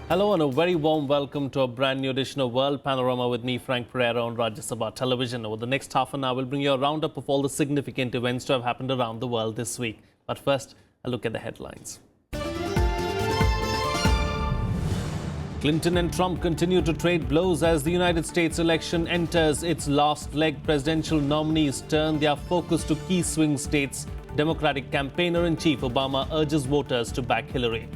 Hello and a very warm welcome to a brand new edition of World Panorama with me, Frank Pereira, on Rajya Sabha Television. Over the next half an hour, we'll bring you a roundup of all the significant events to have happened around the world this week. But first, a look at the headlines. Clinton and Trump continue to trade blows as the United States election enters its last leg. Presidential nominees turn their focus to key swing states. Democratic campaigner-in-chief Obama urges voters to back Hillary.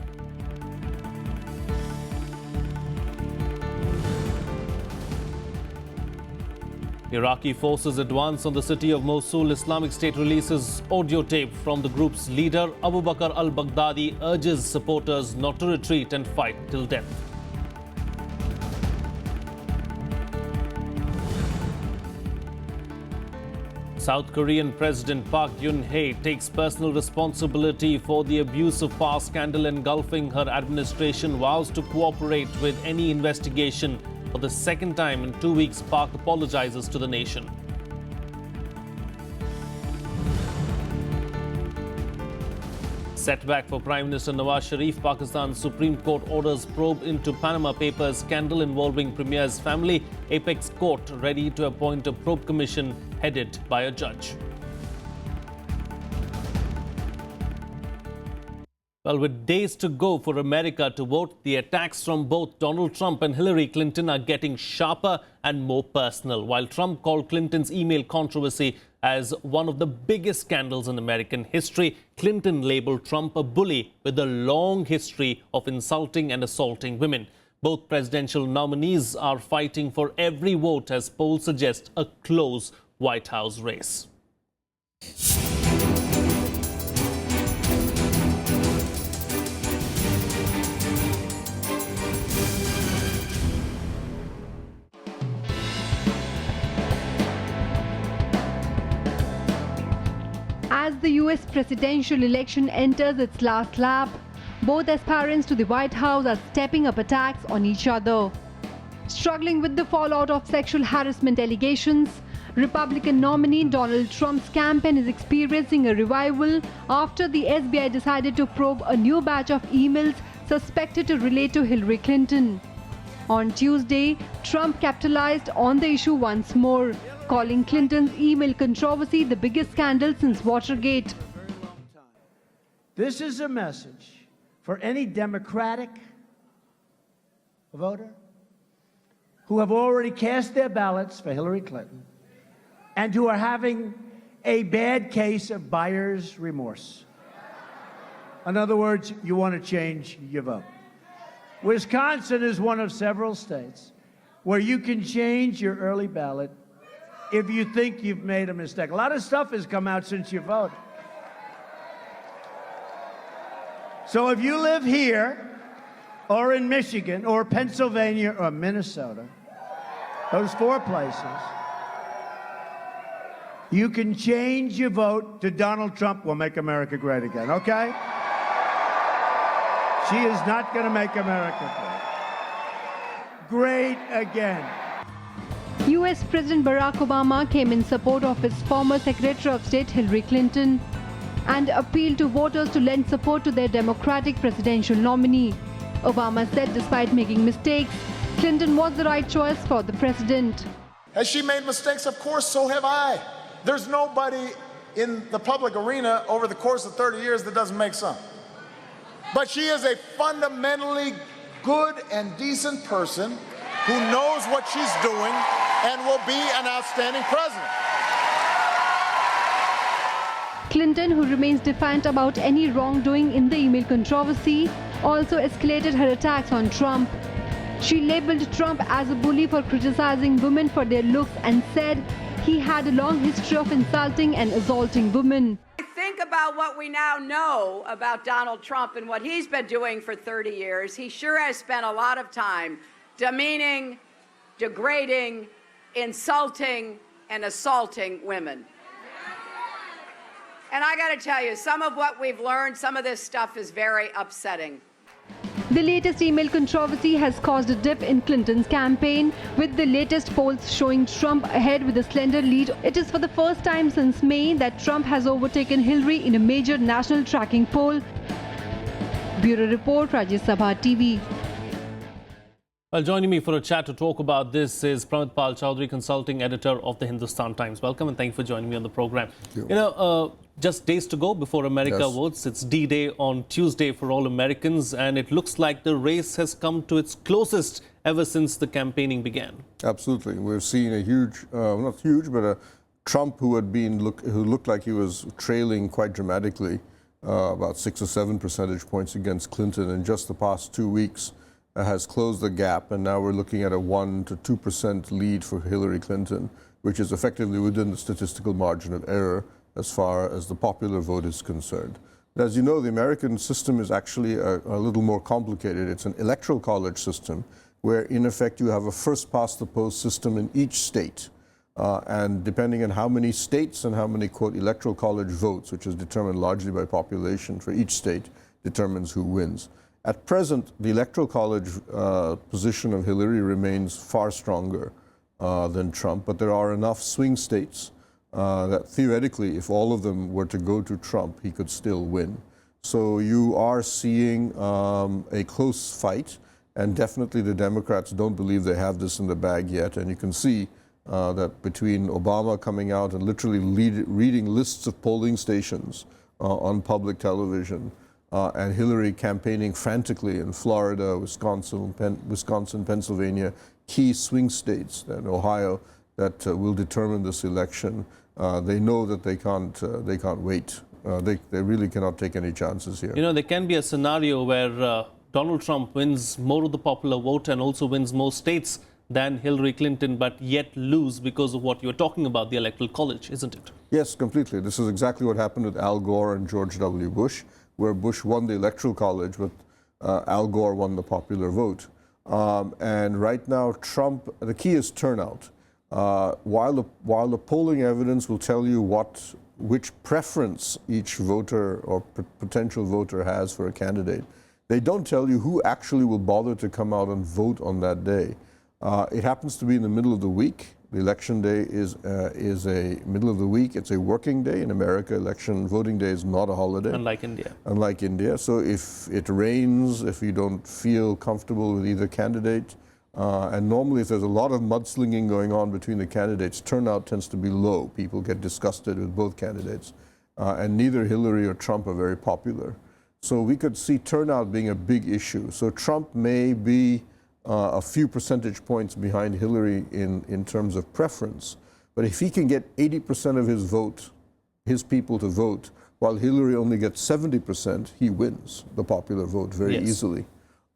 Iraqi forces advance on the city of Mosul. Islamic State releases audio tape from the group's leader. Abu Bakr al-Baghdadi urges supporters not to retreat and fight till death. South Korean President Park Geun-hye takes personal responsibility for the abuse of power scandal engulfing her administration, vows to cooperate with any investigation. For the second time in 2 weeks, Park apologizes to the nation. Setback for Prime Minister Nawaz Sharif. Pakistan's Supreme Court orders probe into Panama Papers scandal involving Premier's family. Apex Court ready to appoint a probe commission headed by a judge. Well, with days to go for America to vote, the attacks from both Donald Trump and Hillary Clinton are getting sharper and more personal. While Trump called Clinton's email controversy as one of the biggest scandals in American history, Clinton labeled Trump a bully with a long history of insulting and assaulting women. Both presidential nominees are fighting for every vote as polls suggest a close White House race. As the US presidential election enters its last lap, both aspirants to the White House are stepping up attacks on each other. Struggling with the fallout of sexual harassment allegations, Republican nominee Donald Trump's campaign is experiencing a revival after the FBI decided to probe a new batch of emails suspected to relate to Hillary Clinton. On Tuesday, Trump capitalized on the issue once more, calling Clinton's email controversy the biggest scandal since Watergate. This is a message for any Democratic voter who have already cast their ballots for Hillary Clinton and who are having a bad case of buyer's remorse. In other words, you want to change your vote. Wisconsin is one of several states where you can change your early ballot if you think you've made a mistake. A lot of stuff has come out since you voted. So if you live here, or in Michigan, or Pennsylvania, or Minnesota, those 4 places, you can change your vote to Donald Trump will make America great again, okay? She is not going to make America great again. US President Barack Obama came in support of his former Secretary of State Hillary Clinton and appealed to voters to lend support to their Democratic presidential nominee. Obama said despite making mistakes, Clinton was the right choice for the president. Has she made mistakes? Of course, so have I. There's nobody in the public arena over the course of 30 years that doesn't make some. But she is a fundamentally good and decent person who knows what she's doing and will be an outstanding president. Clinton, who remains defiant about any wrongdoing in the email controversy, also escalated her attacks on Trump. She labeled Trump as a bully for criticizing women for their looks and said he had a long history of insulting and assaulting women. Think about what we now know about Donald Trump and what he's been doing for 30 years. He sure has spent a lot of time demeaning, degrading, insulting, and assaulting women. And I got to tell you, some of what we've learned, some of this stuff is very upsetting. The latest email controversy has caused a dip in Clinton's campaign, with the latest polls showing Trump ahead with a slender lead. It is for the first time since May that Trump has overtaken Hillary in a major national tracking poll. Bureau Report, Rajya Sabha TV. Well, joining me for a chat to talk about this is Pramit Chaudhuri, consulting editor of the Hindustan Times. Welcome and thank you for joining me on the program. Just days to go before America votes. It's D-Day on Tuesday for all Americans, and it looks like the race has come to its closest ever since the campaigning began. Absolutely. We've seen a huge, not huge, but a Trump who looked like he was trailing quite dramatically, about 6 or 7 percentage points against Clinton in just the past 2 weeks. Has closed the gap, and now we're looking at a 1 to 2% lead for Hillary Clinton, which is effectively within the statistical margin of error as far as the popular vote is concerned. But as you know, the American system is actually a little more complicated. It's an electoral college system where, in effect, you have a first-past-the-post system in each state. And depending on how many states and how many, quote, electoral college votes, which is determined largely by population for each state, determines who wins. At present, the Electoral College position of Hillary remains far stronger than Trump, but there are enough swing states that theoretically, if all of them were to go to Trump, he could still win. So you are seeing a close fight, and definitely the Democrats don't believe they have this in the bag yet. And you can see that between Obama coming out and literally reading lists of polling stations on public television, and Hillary campaigning frantically in Florida, Wisconsin, Pennsylvania, key swing states, and Ohio, that will determine this election. They know that they can't wait. They really cannot take any chances here. You know, there can be a scenario where Donald Trump wins more of the popular vote and also wins more states than Hillary Clinton, but yet lose because of what you're talking about, the Electoral College, isn't it? Yes, completely. This is exactly what happened with Al Gore and George W. Bush, where Bush won the Electoral College, but Al Gore won the popular vote. And right now, Trump, the key is turnout. While the polling evidence will tell you which preference each voter or potential voter has for a candidate, they don't tell you who actually will bother to come out and vote on that day. It happens to be in the middle of the week. The election day is a middle of the week. It's a working day in America. Voting day is not a holiday. Unlike India. Unlike India. So if it rains, if you don't feel comfortable with either candidate, and normally if there's a lot of mudslinging going on between the candidates, turnout tends to be low. People get disgusted with both candidates. And neither Hillary or Trump are very popular. So we could see turnout being a big issue. So Trump may be a few percentage points behind Hillary in terms of preference. But if he can get 80% of his people to vote, while Hillary only gets 70%, he wins the popular vote very easily.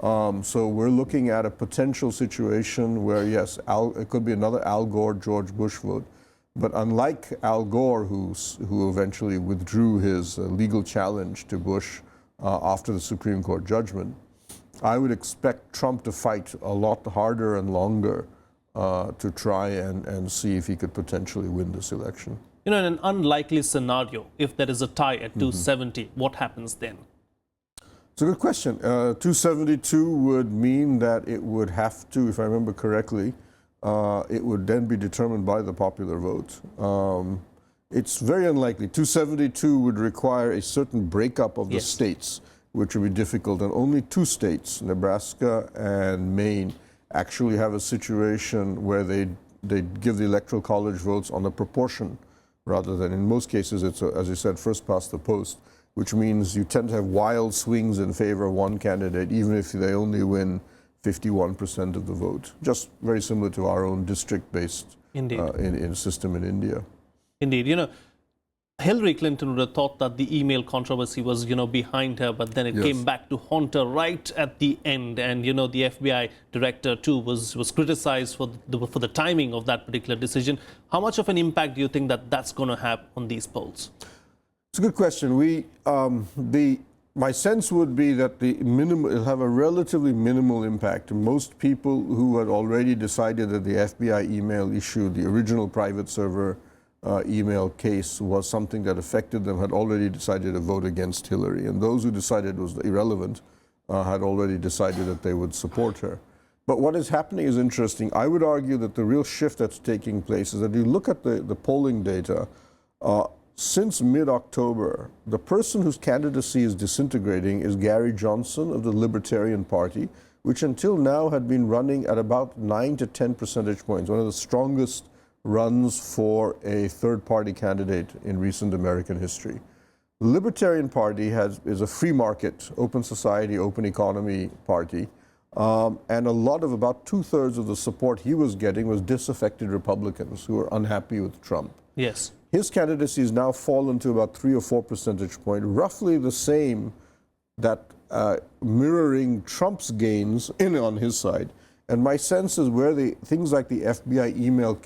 So we're looking at a potential situation where, yes, it could be another Al Gore, George Bush vote. But unlike Al Gore, who eventually withdrew his legal challenge to Bush after the Supreme Court judgment, I would expect Trump to fight a lot harder and longer to try and see if he could potentially win this election. You know, in an unlikely scenario, if there is a tie at 270, what happens then? It's a good question. 272 would mean that it would have to, if I remember correctly, it would then be determined by the popular vote. It's very unlikely. 272 would require a certain breakup of the states, which would be difficult. And only 2 states, Nebraska and Maine, actually have a situation where they give the Electoral College votes on a proportion, rather than, in most cases, it's, as you said, first past the post, which means you tend to have wild swings in favor of one candidate, even if they only win 51% of the vote. Just very similar to our own district-based system in India. Indeed. You know, Hillary Clinton would have thought that the email controversy was, behind her, but then it came back to haunt her right at the end. And, the FBI director, too, was criticized for the timing of that particular decision. How much of an impact do you think that's going to have on these polls? It's a good question. My sense would be that it'll have a relatively minimal impact. Most people who had already decided that the FBI email issue, the original private server email case, was something that affected them, had already decided to vote against Hillary. And those who decided it was irrelevant had already decided that they would support her. But what is happening is interesting. I would argue that the real shift that's taking place is that you look at the polling data. Since mid-October, the person whose candidacy is disintegrating is Gary Johnson of the Libertarian Party, which until now had been running at about 9 to 10 percentage points, one of the strongest runs for a third-party candidate in recent American history. The Libertarian Party is a free market, open society, open economy party, and a lot of about 2/3 of the support he was getting was disaffected Republicans who were unhappy with Trump. Yes. His candidacy has now fallen to about 3 or 4 percentage points, roughly the same that mirroring Trump's gains on his side. And my sense is where things like the FBI email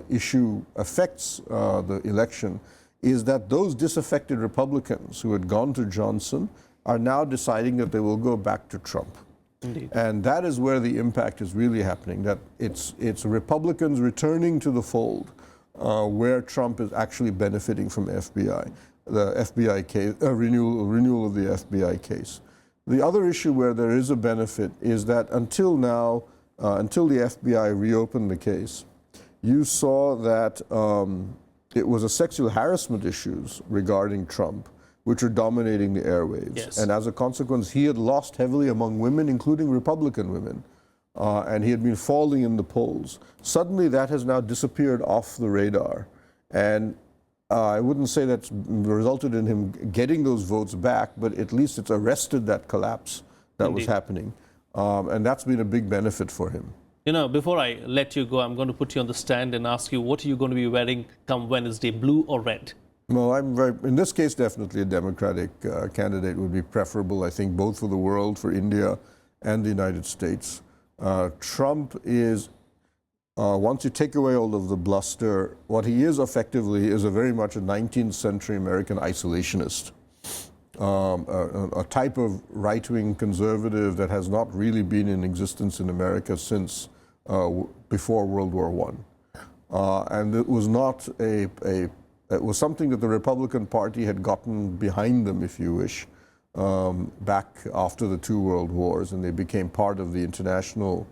issue affects the election is that those disaffected Republicans who had gone to Johnson are now deciding that they will go back to Trump. Indeed. And that is where the impact is really happening, that it's Republicans returning to the fold where Trump is actually benefiting from the FBI case, renewal of the FBI case. The other issue where there is a benefit is that until now, until the FBI reopened the case, you saw that it was a sexual harassment issues regarding Trump which are dominating the airwaves. Yes. And as a consequence, he had lost heavily among women, including Republican women, and he had been falling in the polls. Suddenly that has now disappeared off the radar. And I wouldn't say that's resulted in him getting those votes back, but at least it's arrested that collapse that was happening. And that's been a big benefit for him. You know, before I let you go, I'm going to put you on the stand and ask you, what are you going to be wearing come Wednesday, blue or red? Well, in this case, definitely a Democratic candidate would be preferable, I think, both for the world, for India, and the United States. Trump is, once you take away all of the bluster, what he is effectively is very much a 19th century American isolationist, a type of right-wing conservative that has not really been in existence in America since before World War I. And it was not it was something that the Republican Party had gotten behind them, if you wish, back after the two world wars, and they became part of the international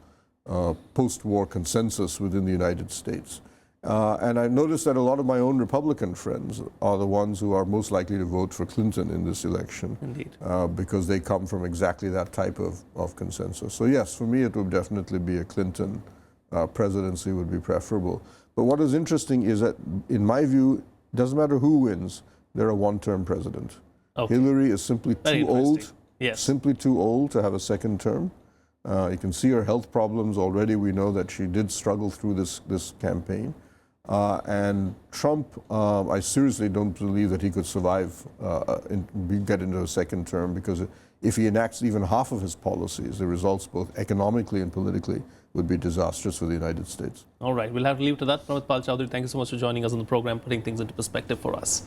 post-war consensus within the United States. And I've noticed that a lot of my own Republican friends are the ones who are most likely to vote for Clinton in this election. Indeed. Because they come from exactly that type of consensus. So yes, for me it would definitely be a Clinton presidency would be preferable. But what is interesting is that, in my view, it doesn't matter who wins, they're a one-term president. Okay. Hillary is simply too old, Yes. simply too old to have a second term. You can see her health problems already. We know that she did struggle through this campaign. And Trump, I seriously don't believe that he could survive, get into a second term, because if he enacts even half of his policies, the results both economically and politically would be disastrous for the United States. All right, we'll have to leave it to that. Pramit Chaudhuri, thank you so much for joining us on the program, putting things into perspective for us.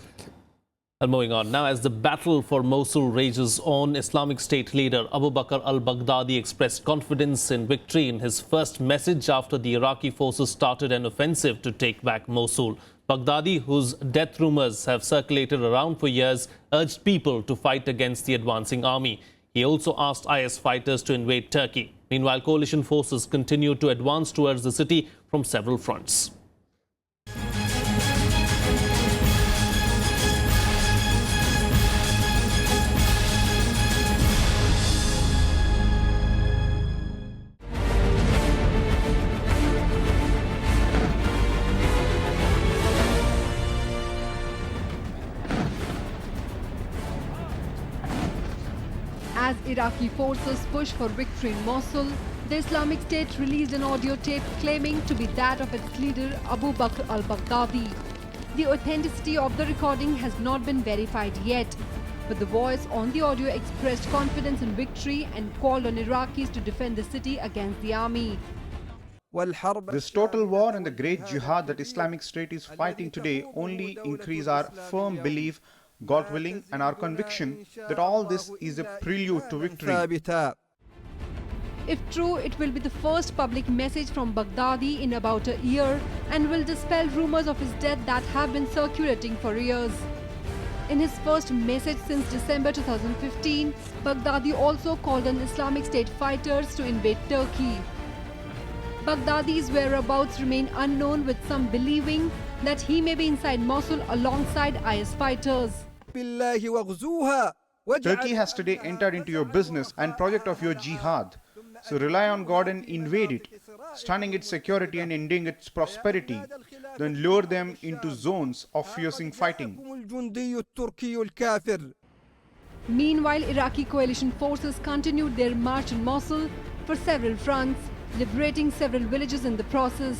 And moving on, now as the battle for Mosul rages on, Islamic State leader Abu Bakr al-Baghdadi expressed confidence in victory in his first message after the Iraqi forces started an offensive to take back Mosul. Baghdadi, whose death rumors have circulated around for years, urged people to fight against the advancing army. He also asked IS fighters to invade Turkey. Meanwhile, coalition forces continue to advance towards the city from several fronts. As Iraqi forces push for victory in Mosul, the Islamic State released an audio tape claiming to be that of its leader Abu Bakr al-Baghdadi. The authenticity of the recording has not been verified yet, but the voice on the audio expressed confidence in victory and called on Iraqis to defend the city against the army. This total war and the great jihad that Islamic State is fighting today only increase our firm belief, God willing, and our conviction that all this is a prelude to victory. If true, it will be the first public message from Baghdadi in about a year and will dispel rumors of his death that have been circulating for years. In his first message since December 2015, Baghdadi also called on Islamic State fighters to invade Turkey. Baghdadi's whereabouts remain unknown, with some believing that he may be inside Mosul alongside IS fighters. Turkey has today entered into your business and project of your jihad. So rely on God and invade it, stunning its security and ending its prosperity. Then lure them into zones of fiercing fighting. Meanwhile, Iraqi coalition forces continued their march on Mosul for several fronts, liberating several villages in the process.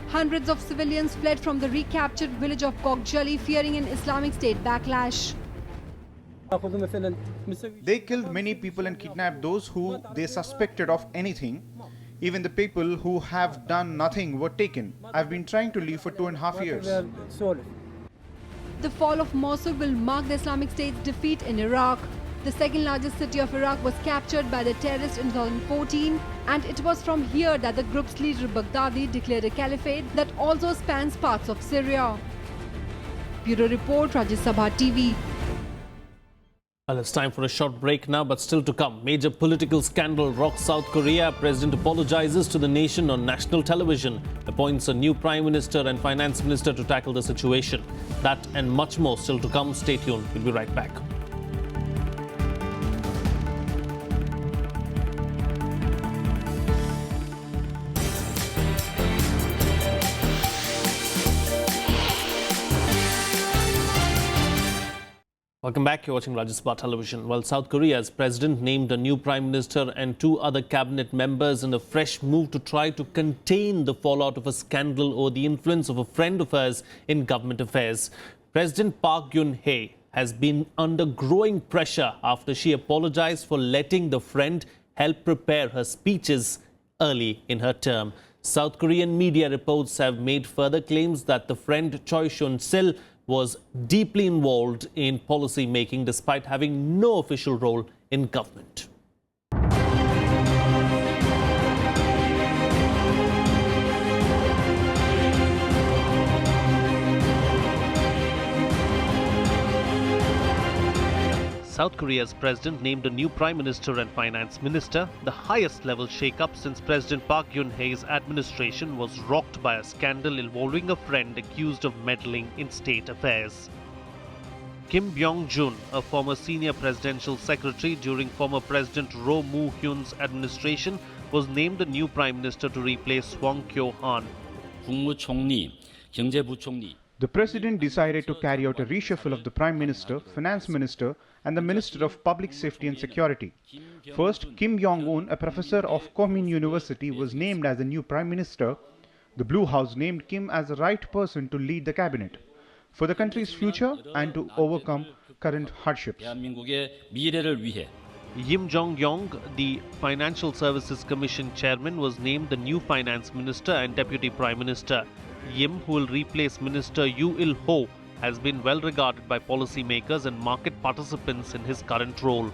Hundreds of civilians fled from the recaptured village of Kokjali, fearing an Islamic State backlash. They killed many people and kidnapped those who they suspected of anything. Even the people who have done nothing were taken. I've been trying to leave for 2.5 years. The fall of Mosul will mark the Islamic State's defeat in Iraq. The second largest city of Iraq was captured by the terrorists in 2014, and it was from here that the group's leader Baghdadi declared a caliphate that also spans parts of Syria. Bureau Report, Rajya Sabha TV. Well, it's time for a short break now, but still to come. Major political scandal rocks South Korea. President apologizes to the nation on national television. Appoints a new Prime Minister and Finance Minister to tackle the situation. That and much more still to come. Stay tuned. We'll be right back. Welcome back. You're watching Rajya Sabha Television. Well, South Korea's president named a new prime minister and 2 other cabinet members in a fresh move to try to contain the fallout of a scandal over the influence of a friend of hers in government affairs. President Park Geun-hye has been under growing pressure after she apologized for letting the friend help prepare her speeches early in her term. South Korean media reports have made further claims that the friend Choi Soon-sil was deeply involved in policy making despite having no official role in government. South Korea's president named a new prime minister and finance minister, the highest level shake-up since President Park Geun-hye's administration was rocked by a scandal involving a friend accused of meddling in state affairs. Kim Byong-jun, a former senior presidential secretary during former President Roh Moo-hyun's administration, was named the new prime minister to replace Swang Kyo-han. The president decided to carry out a reshuffle of the Prime Minister, Finance Minister and the Minister of Public Safety and Security. First, Kim Jong-un, a professor of Komin University, was named as the new Prime Minister. The Blue House named Kim as the right person to lead the cabinet for the country's future and to overcome current hardships. Yim Jong-yong, the Financial Services Commission chairman, was named the new finance minister and deputy prime minister. Yim, who will replace Minister Yoo Il-ho, has been well regarded by policymakers and market participants in his current role.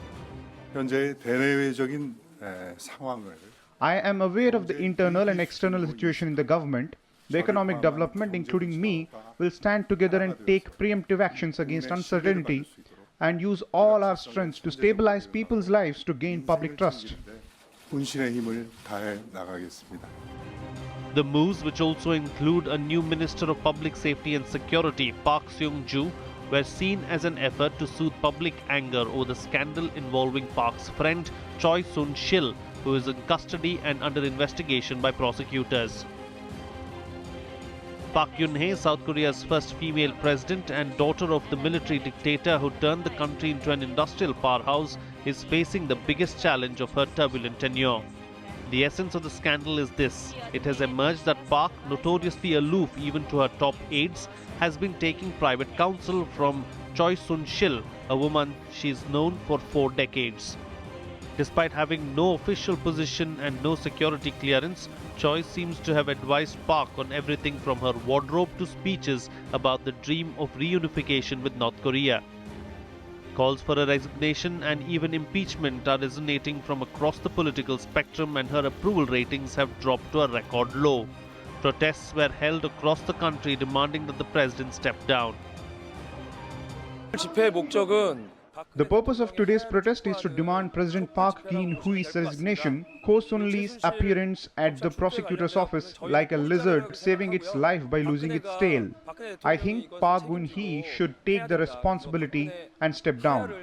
I am aware of the internal and external situation in the government. The economic development, including me, will stand together and take preemptive actions against uncertainty and use all our strengths to stabilize people's lives to gain public trust. The moves, which also include a new Minister of Public Safety and Security, Park Seung-ju, were seen as an effort to soothe public anger over the scandal involving Park's friend Choi Soon-sil, who is in custody and under investigation by prosecutors. Park Geun-hye, South Korea's first female president and daughter of the military dictator who turned the country into an industrial powerhouse, is facing the biggest challenge of her turbulent tenure. The essence of the scandal is this: it has emerged that Park, notoriously aloof even to her top aides, has been taking private counsel from Choi Soon-sil, a woman she is known for 4 decades. Despite having no official position and no security clearance, Choi seems to have advised Park on everything from her wardrobe to speeches about the dream of reunification with North Korea. Calls for her resignation and even impeachment are resonating from across the political spectrum, and her approval ratings have dropped to a record low. Protests were held across the country demanding that the president step down. 집회의 목적은 The purpose of today's protest is to demand President Park Geun-hye's resignation, Ko Soon-lee's appearance at the prosecutor's office like a lizard saving its life by losing its tail. I think Park Geun-hye should take the responsibility and step down.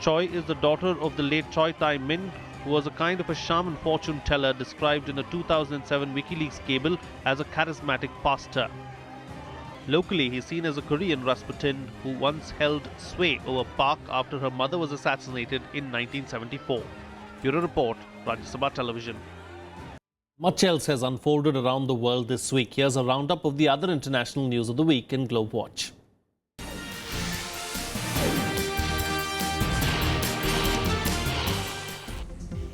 Choi is the daughter of the late Choi Tai-min, who was a kind of a shaman fortune teller described in a 2007 WikiLeaks cable as a charismatic pastor. Locally, he's seen as a Korean Rasputin who once held sway over Park after her mother was assassinated in 1974. Bureau Report, Rajya Sabha Television. Much else has unfolded around the world this week. Here's a roundup of the other international news of the week in Globe Watch.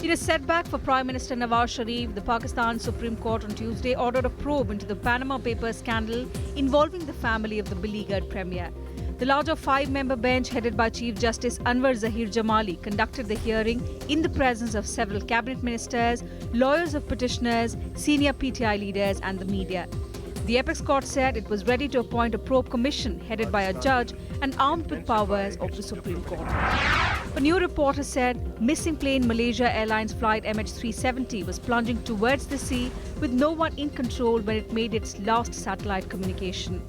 In a setback for Prime Minister Nawaz Sharif, the Pakistan Supreme Court on Tuesday ordered a probe into the Panama Papers scandal involving the family of the beleaguered Premier. The larger five-member bench headed by Chief Justice Anwar Zahir Jamali conducted the hearing in the presence of several cabinet ministers, lawyers of petitioners, senior PTI leaders and the media. The apex court said it was ready to appoint a probe commission headed by a judge and armed with powers of the Supreme Court. A new report has said missing plane Malaysia Airlines flight MH370 was plunging towards the sea with no one in control when it made its last satellite communication.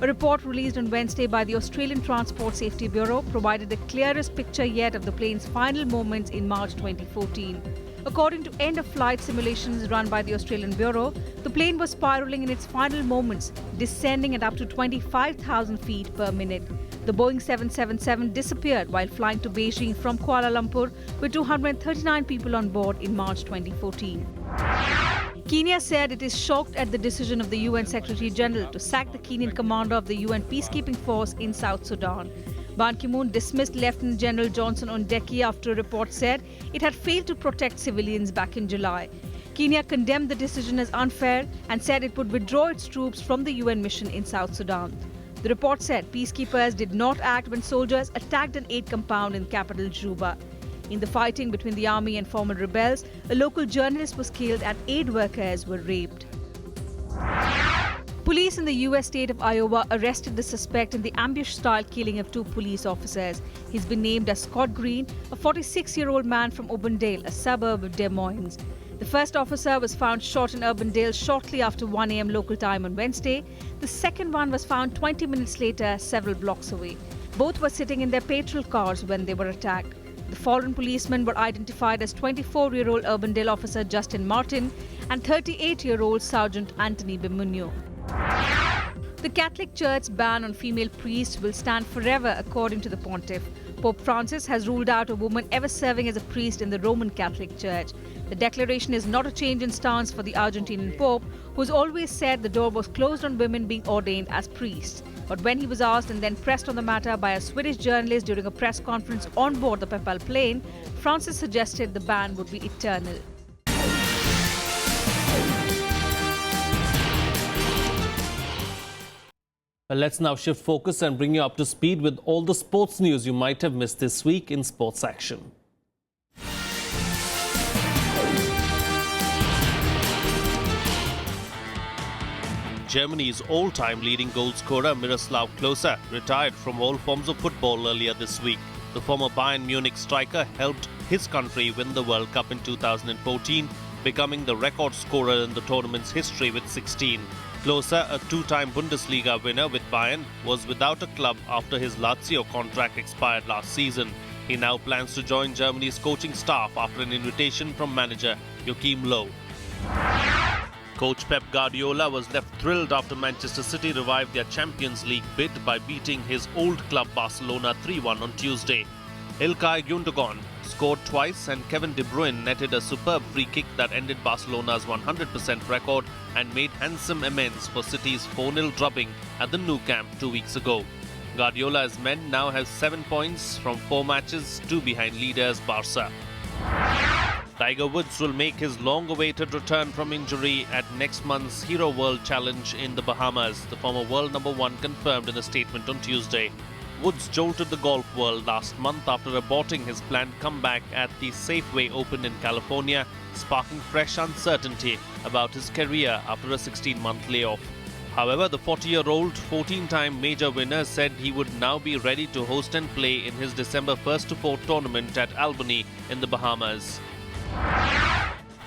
A report released on Wednesday by the Australian Transport Safety Bureau provided the clearest picture yet of the plane's final moments in March 2014. According to end-of-flight simulations run by the Australian Bureau, the plane was spiralling in its final moments, descending at up to 25,000 feet per minute. The Boeing 777 disappeared while flying to Beijing from Kuala Lumpur with 239 people on board in March 2014. Kenya said it is shocked at the decision of the UN Secretary General to sack the Kenyan commander of the UN peacekeeping force in South Sudan. Ban Ki-moon dismissed Lieutenant General Johnson Ondeki after a report said it had failed to protect civilians back in July. Kenya condemned the decision as unfair and said it would withdraw its troops from the UN mission in South Sudan. The report said peacekeepers did not act when soldiers attacked an aid compound in capital Juba. In the fighting between the army and former rebels, a local journalist was killed and aid workers were raped. Police in the US state of Iowa arrested the suspect in the ambush-style killing of two police officers. He's been named as Scott Green, a 46-year-old man from Urbandale, a suburb of Des Moines. The first officer was found shot in Urbandale shortly after 1 a.m. local time on Wednesday. The second one was found 20 minutes later, several blocks away. Both were sitting in their patrol cars when they were attacked. The fallen policemen were identified as 24-year-old Urbandale officer Justin Martin and 38-year-old Sergeant Anthony Bimunyo. The Catholic Church's ban on female priests will stand forever, according to the pontiff. Pope Francis has ruled out a woman ever serving as a priest in the Roman Catholic Church. The declaration is not a change in stance for the Argentinian Pope, who's always said the door was closed on women being ordained as priests. But when he was asked and then pressed on the matter by a Swedish journalist during a press conference on board the papal plane, Francis suggested the ban would be eternal. Well, let's now shift focus and bring you up to speed with all the sports news you might have missed this week in Sports Action. Germany's all-time leading goal scorer Miroslav Klose retired from all forms of football earlier this week. The former Bayern Munich striker helped his country win the World Cup in 2014, becoming the record scorer in the tournament's history with 16. Klose, a two-time Bundesliga winner with Bayern, was without a club after his Lazio contract expired last season. He now plans to join Germany's coaching staff after an invitation from manager Joachim Löw. Coach Pep Guardiola was left thrilled after Manchester City revived their Champions League bid by beating his old club Barcelona 3-1 on Tuesday. Ilkay Gundogan scored twice and Kevin De Bruyne netted a superb free kick that ended Barcelona's 100% record and made handsome amends for City's 4-0 drubbing at the Nou Camp 2 weeks ago. Guardiola's men now have 7 points from 4 matches, 2 behind leaders Barca. Tiger Woods will make his long-awaited return from injury at next month's Hero World Challenge in the Bahamas, the former world number 1 confirmed in a statement on Tuesday. Woods jolted the golf world last month after aborting his planned comeback at the Safeway Open in California, sparking fresh uncertainty about his career after a 16-month layoff. However, the 40-year-old 14-time major winner said he would now be ready to host and play in his December 1st to 4th tournament at Albany in the Bahamas.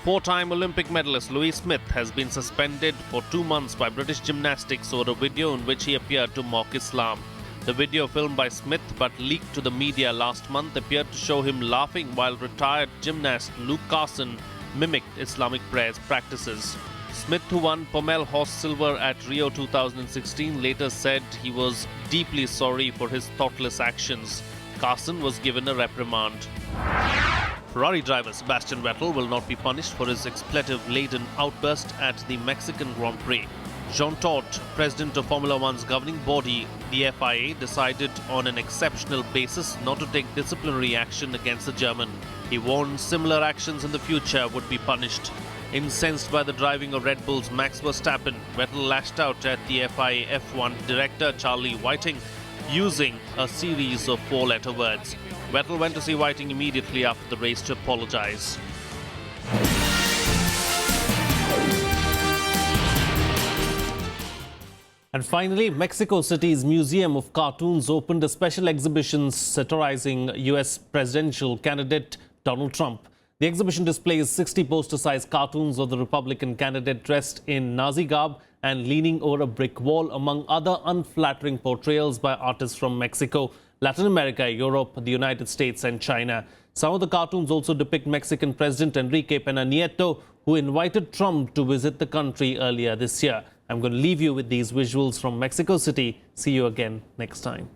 4-time Olympic medalist Louis Smith has been suspended for 2 months by British Gymnastics over a video in which he appeared to mock Islam. The video, filmed by Smith but leaked to the media last month, appeared to show him laughing while retired gymnast Luke Carson mimicked Islamic prayers practices. Smith, who won Pommel horse silver at Rio 2016, later said he was deeply sorry for his thoughtless actions. Carson was given a reprimand. Ferrari driver Sebastian Vettel will not be punished for his expletive-laden outburst at the Mexican Grand Prix. Jean Todt, president of Formula One's governing body, the FIA, decided on an exceptional basis not to take disciplinary action against the German. He warned similar actions in the future would be punished. Incensed by the driving of Red Bull's Max Verstappen, Vettel lashed out at the FIA F1 director Charlie Whiting, using a series of 4-letter words. Vettel went to see Whiting immediately after the race to apologize. And finally, Mexico City's Museum of Cartoons opened a special exhibition satirizing US presidential candidate Donald Trump. The exhibition displays 60 poster-sized cartoons of the Republican candidate dressed in Nazi garb and leaning over a brick wall, among other unflattering portrayals by artists from Mexico, Latin America, Europe, the United States and China. Some of the cartoons also depict Mexican President Enrique Pena Nieto, who invited Trump to visit the country earlier this year. I'm going to leave you with these visuals from Mexico City. See you again next time.